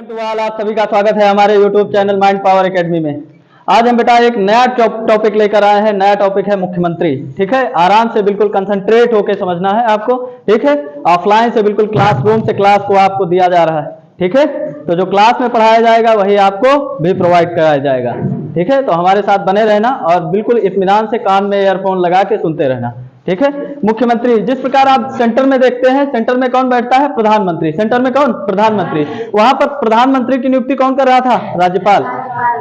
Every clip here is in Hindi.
टू ऑल, आप सभी का स्वागत है हमारे YouTube channel mind power academy में। आज हम बेटा एक नया टॉपिक लेकर आए हैं। नया टॉपिक है मुख्यमंत्री। ठीक है, आराम से बिल्कुल कंसंट्रेट होकर समझना है आपको। ठीक है, ऑफलाइन से बिल्कुल क्लासरूम से क्लास को आपको दिया जा रहा है। ठीक है, तो जो क्लास में पढ़ाया जाएगा वही आपको भी प्रोवाइड कराया जाएगा। ठीक है, तो हमारे साथ बने रहना और बिल्कुल इत्मीनान से कान में ईयरफोन लगा के सुनते रहना। ठीक है, मुख्यमंत्री जिस प्रकार आप सेंटर में देखते हैं, सेंटर में कौन बैठता है? प्रधानमंत्री। सेंटर में कौन? प्रधानमंत्री। वहां पर प्रधानमंत्री की नियुक्ति कौन कर रहा था? राज्यपाल,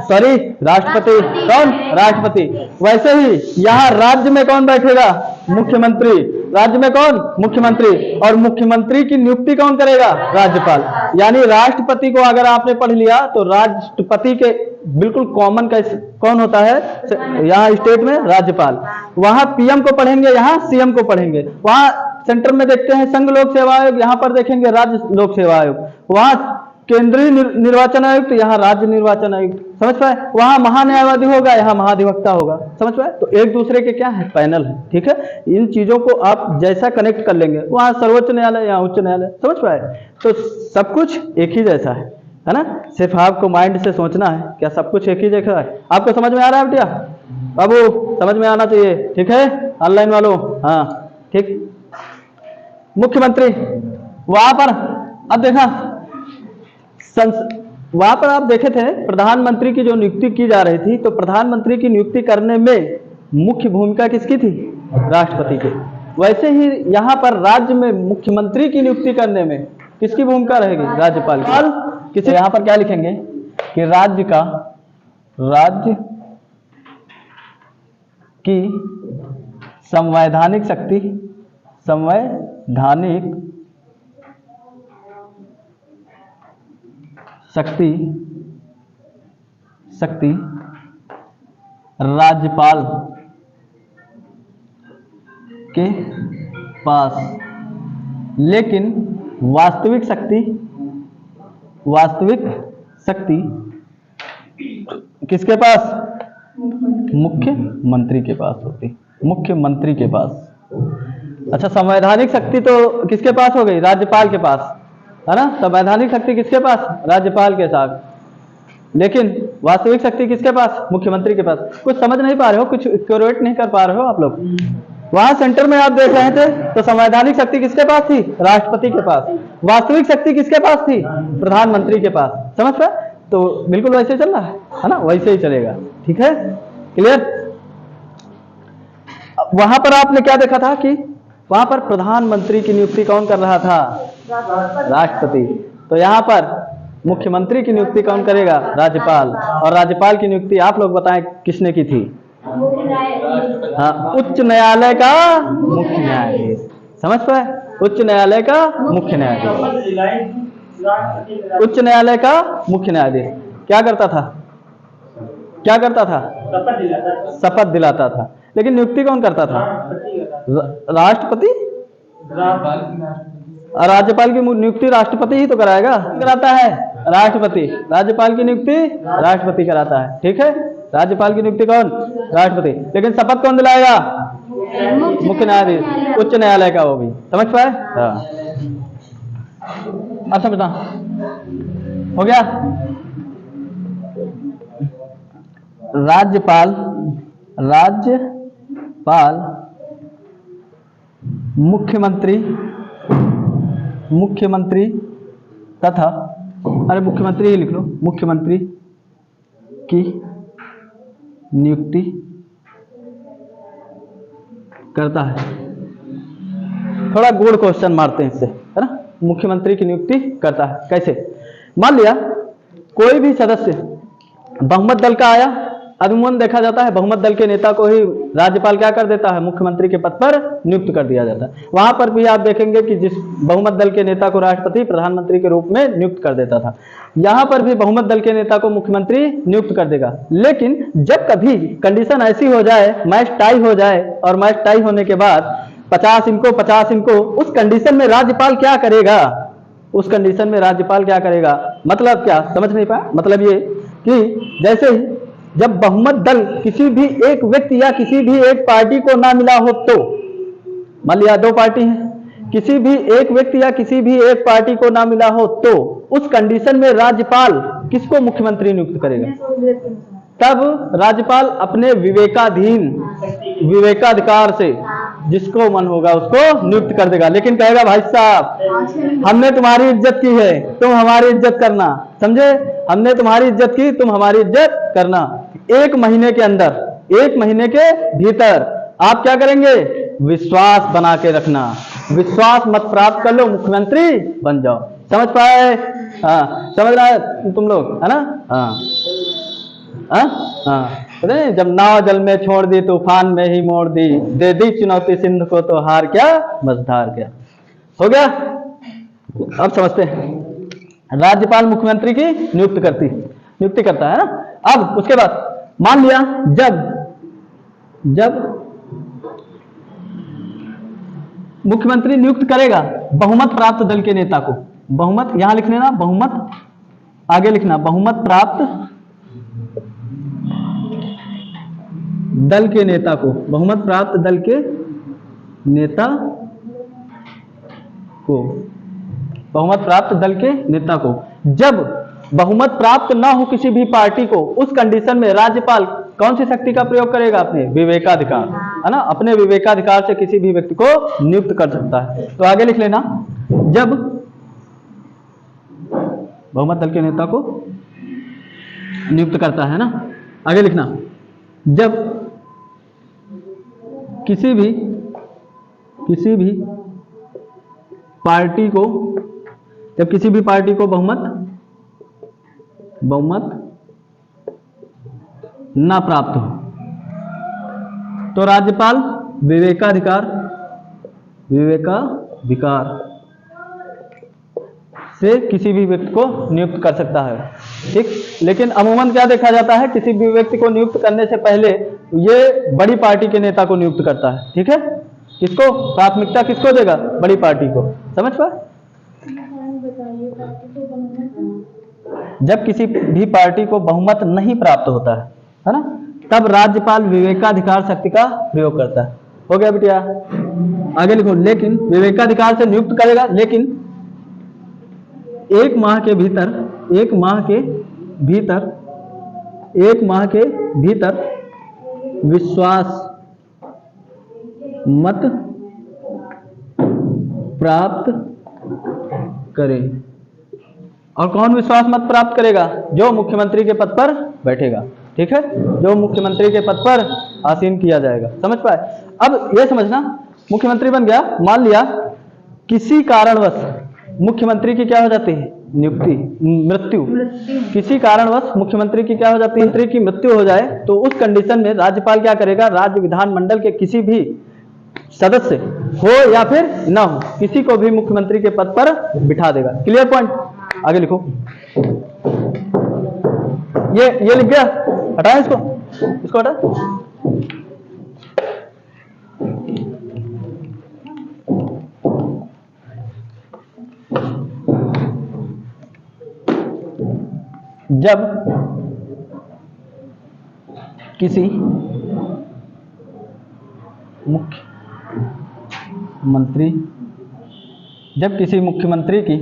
सॉरी राष्ट्रपति। कौन? राष्ट्रपति। वैसे ही यहाँ राज्य में कौन बैठेगा? मुख्यमंत्री। राज्य में कौन? मुख्यमंत्री। और मुख्यमंत्री की नियुक्ति कौन करेगा? राज्यपाल। यानी राष्ट्रपति को अगर आपने पढ़ लिया तो राष्ट्रपति के बिल्कुल कॉमन का कौन होता है यहाँ स्टेट में? राज्यपाल। वहां पीएम को पढ़ेंगे, यहाँ सीएम को पढ़ेंगे। वहां सेंटर में देखते हैं संघ लोक सेवा आयोग, यहाँ पर देखेंगे राज्य लोक सेवा आयोग। वहां केंद्रीय निर्वाचन आयुक्त, यहाँ राज्य निर्वाचन आयुक्त। समझ पाए? वहां महान्यायवादी होगा, यहाँ महाधिवक्ता होगा। समझ पाए? तो एक दूसरे के क्या है? पैनल है। ठीक है, इन चीजों को आप जैसा कनेक्ट कर लेंगे, वहां सर्वोच्च न्यायालय, यहाँ उच्च न्यायालय। समझ पाए? तो सब कुछ एक ही जैसा है ना? सिर्फ आपको माइंड से सोचना है। क्या सब कुछ एक ही जैसा है? आपको समझ में आ रहा है बेटिया? बाबू समझ में आना चाहिए। ठीक है, ऑनलाइन वालों, हाँ ठीक। मुख्यमंत्री वहां पर अब देखा, वहां पर आप देखे थे प्रधानमंत्री की जो नियुक्ति की जा रही थी, तो प्रधानमंत्री की नियुक्ति करने में मुख्य भूमिका किसकी थी? राष्ट्रपति की। वैसे ही यहाँ पर राज्य में मुख्यमंत्री की नियुक्ति करने में किसकी भूमिका रहेगी? राज्यपाल की। किसी यहाँ पर क्या लिखेंगे कि राज्य की संवैधानिक शक्ति राज्यपाल के पास, लेकिन वास्तविक शक्ति किसके पास? मुख्यमंत्री के पास होती। मुख्यमंत्री के पास। अच्छा, संवैधानिक शक्ति तो किसके पास हो गई? राज्यपाल के पास, है ना? संवैधानिक शक्ति किसके पास? राज्यपाल के साथ। लेकिन वास्तविक शक्ति किसके पास? मुख्यमंत्री के पास। कुछ समझ नहीं पा रहे हो? कुछ क्यूरेट नहीं कर पा रहे हो आप लोग? वहां सेंटर में आप देख रहे थे तो संवैधानिक शक्ति किसके पास थी? राष्ट्रपति के पास। वास्तविक शक्ति किसके पास थी? प्रधानमंत्री के पास। समझ पाए? तो बिल्कुल वैसे चल रहा है ना? वैसे ही चलेगा। ठीक है, क्लियर? वहां पर आपने क्या देखा था कि वहां पर प्रधानमंत्री की नियुक्ति कौन कर रहा था? राष्ट्रपति। तो यहाँ पर मुख्यमंत्री की नियुक्ति कौन करेगा? राज्यपाल। और राज्यपाल की नियुक्ति आप लोग बताएं किसने की थी? हाँ, उच्च न्यायालय का मुख्य न्यायाधीश। समझ पाए? उच्च न्यायालय का मुख्य न्यायाधीश। उच्च न्यायालय का मुख्य न्यायाधीश क्या करता था? क्या करता था? शपथ दिलाता था। लेकिन नियुक्ति कौन करता था? राष्ट्रपति। और राज्यपाल की नियुक्ति राष्ट्रपति ही तो कराएगा, कराता है राष्ट्रपति। राज्यपाल की नियुक्ति राष्ट्रपति कराता है। ठीक है, राज्यपाल की नियुक्ति कौन? राष्ट्रपति। लेकिन शपथ कौन दिलाएगा? मुख्य न्यायाधीश, उच्च न्यायालय का, वो भी। समझ पाए? हाँ, अच्छा बेटा हो गया। राज्यपाल मुख्यमंत्री तथा, अरे मुख्यमंत्री ही लिख लो, मुख्यमंत्री की नियुक्ति करता है। थोड़ा गूढ़ क्वेश्चन मारते हैं इससे, है ना? मुख्यमंत्री की नियुक्ति करता है कैसे? मान लिया कोई भी सदस्य बहुमत दल का आया, अमूमन देखा जाता है बहुमत दल के नेता को ही राज्यपाल क्या कर देता है? मुख्यमंत्री के पद पर नियुक्त कर दिया जाता है। वहां पर भी आप देखेंगे कि जिस बहुमत दल के नेता को राष्ट्रपति प्रधानमंत्री के रूप में नियुक्त कर देता था, यहां पर भी बहुमत दल के नेता को मुख्यमंत्री नियुक्त कर देगा। लेकिन जब कभी कंडीशन ऐसी हो जाए, मैच टाई हो जाए, और मैच टाई होने के बाद 50 इनको, उस कंडीशन में राज्यपाल क्या करेगा? उस कंडीशन में राज्यपाल क्या करेगा? मतलब क्या? समझ नहीं पाया? मतलब ये कि जैसे ही जब बहुमत दल किसी भी एक व्यक्ति या किसी भी एक पार्टी को ना मिला हो, तो मान लिया दो पार्टी हैं, किसी भी एक व्यक्ति या किसी भी एक पार्टी को ना मिला हो तो उस कंडीशन में राज्यपाल किसको मुख्यमंत्री नियुक्त करेगा? तब राज्यपाल अपने विवेकाधिकार से जिसको मन होगा उसको नियुक्त कर देगा, लेकिन कहेगा भाई साहब हमने तुम्हारी इज्जत की है, तुम हमारी इज्जत करना, समझे? हमने तुम्हारी इज्जत की, तुम हमारी इज्जत करना। 1 महीने के अंदर, 1 महीने के भीतर आप क्या करेंगे? विश्वास बना के रखना, विश्वास मत प्राप्त कर लो, मुख्यमंत्री बन जाओ। समझ पाए? हाँ, समझ रहा है तुम लोग, है ना? हाँ हाँ, जब नाव जल में छोड़ दी, तूफान में ही मोड़ दी, दे दी चुनौती सिंध को तो हार क्या मझधार क्या। हो गया? अब समझते हैं। राज्यपाल मुख्यमंत्री की नियुक्ति करता है ना। अब उसके बाद मान लिया जब मुख्यमंत्री नियुक्त करेगा बहुमत प्राप्त दल के नेता को, बहुमत यहां लिख लेना, बहुमत आगे लिखना, बहुमत प्राप्त दल के नेता को, बहुमत प्राप्त दल के नेता को, बहुमत प्राप्त दल के नेता को। जब बहुमत प्राप्त ना हो किसी भी पार्टी को, उस कंडीशन में राज्यपाल कौन सी शक्ति का प्रयोग करेगा? अपने विवेकाधिकार, है ना? अपने विवेकाधिकार से किसी भी व्यक्ति को नियुक्त कर सकता है। तो आगे लिख लेना, जब बहुमत दल के नेता को नियुक्त करता है ना। आगे लिखना, जब किसी भी पार्टी को बहुमत ना प्राप्त हो तो राज्यपाल विवेकाधिकार से किसी भी व्यक्ति को नियुक्त कर सकता है। ठीक, लेकिन अमूमन क्या देखा जाता है? किसी भी व्यक्ति को नियुक्त करने से पहले ये बड़ी पार्टी के नेता को नियुक्त करता है। ठीक है, किसको प्राथमिकता किसको देगा? बड़ी पार्टी को। समझ पाए? जब किसी भी पार्टी को बहुमत नहीं प्राप्त होता है ना, तब राज्यपाल विवेकाधिकार शक्ति का प्रयोग करता है। हो गया बिटिया? आगे लिखो, लेकिन विवेकाधिकार से नियुक्त करेगा, लेकिन 1 माह के भीतर विश्वास मत प्राप्त करे। और कौन विश्वास मत प्राप्त करेगा? जो मुख्यमंत्री के पद पर बैठेगा। ठीक है, जो मुख्यमंत्री के पद पर आसीन किया जाएगा। समझ पाए? अब यह समझना, मुख्यमंत्री बन गया, मान लिया किसी कारणवश मुख्यमंत्री की क्या हो जाती है? मृत्यु। किसी कारणवश मुख्यमंत्री की क्या हो जाती है? मंत्री की मृत्यु हो जाए तो उस कंडीशन में राज्यपाल क्या करेगा? राज्य विधानमंडल के किसी भी सदस्य हो या फिर ना हो, किसी को भी मुख्यमंत्री के पद पर बिठा देगा। Clear point? आगे लिखो, ये लिख गया, हटाएं इसको हटा। जब किसी मुख्यमंत्री की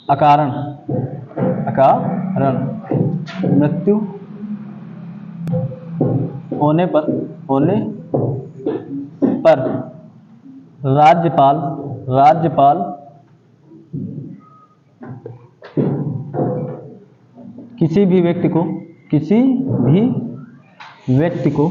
अकारण मृत्यु होने पर राज्यपाल किसी भी व्यक्ति को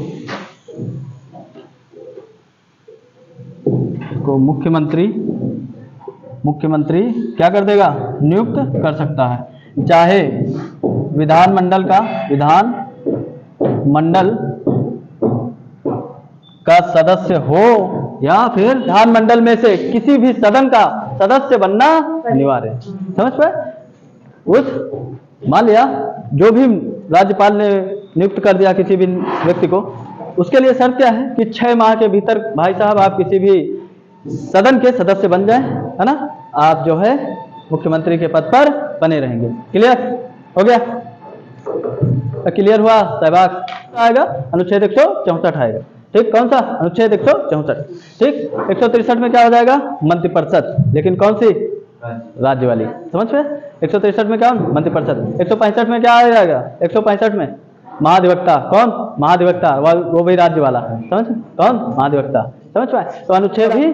मुख्यमंत्री क्या कर देगा? नियुक्त कर सकता है। चाहे विधानमंडल का सदस्य हो या फिर विधानमंडल में से किसी भी सदन का सदस्य बनना अनिवार्य है। समझ पाए? मान लिया जो भी राज्यपाल ने नियुक्त कर दिया किसी भी व्यक्ति को, उसके लिए शर्त क्या है कि 6 माह के भीतर भाई साहब आप किसी भी सदन के सदस्य बन जाएं, है ना? आप जो है मुख्यमंत्री के पद पर बने रहेंगे। क्लियर हो गया? क्लियर हुआ? सहभाग आएगा, अनुच्छेद 164 आएगा। ठीक, कौन सा? अनुच्छेद 164। ठीक, 163 में क्या हो जाएगा? मंत्रिपरिषद, लेकिन कौन सी? राज्य वाली। समझ में? 163 में क्या? मंत्रिपरिषद। 165 में क्या आ जाएगा? 165 में महाधिवक्ता। कौन? महाधिवक्ता, वो भी राज्य वाला। समझ? कौन? महाधिवक्ता। समझ पाए? तो अनुच्छेद भी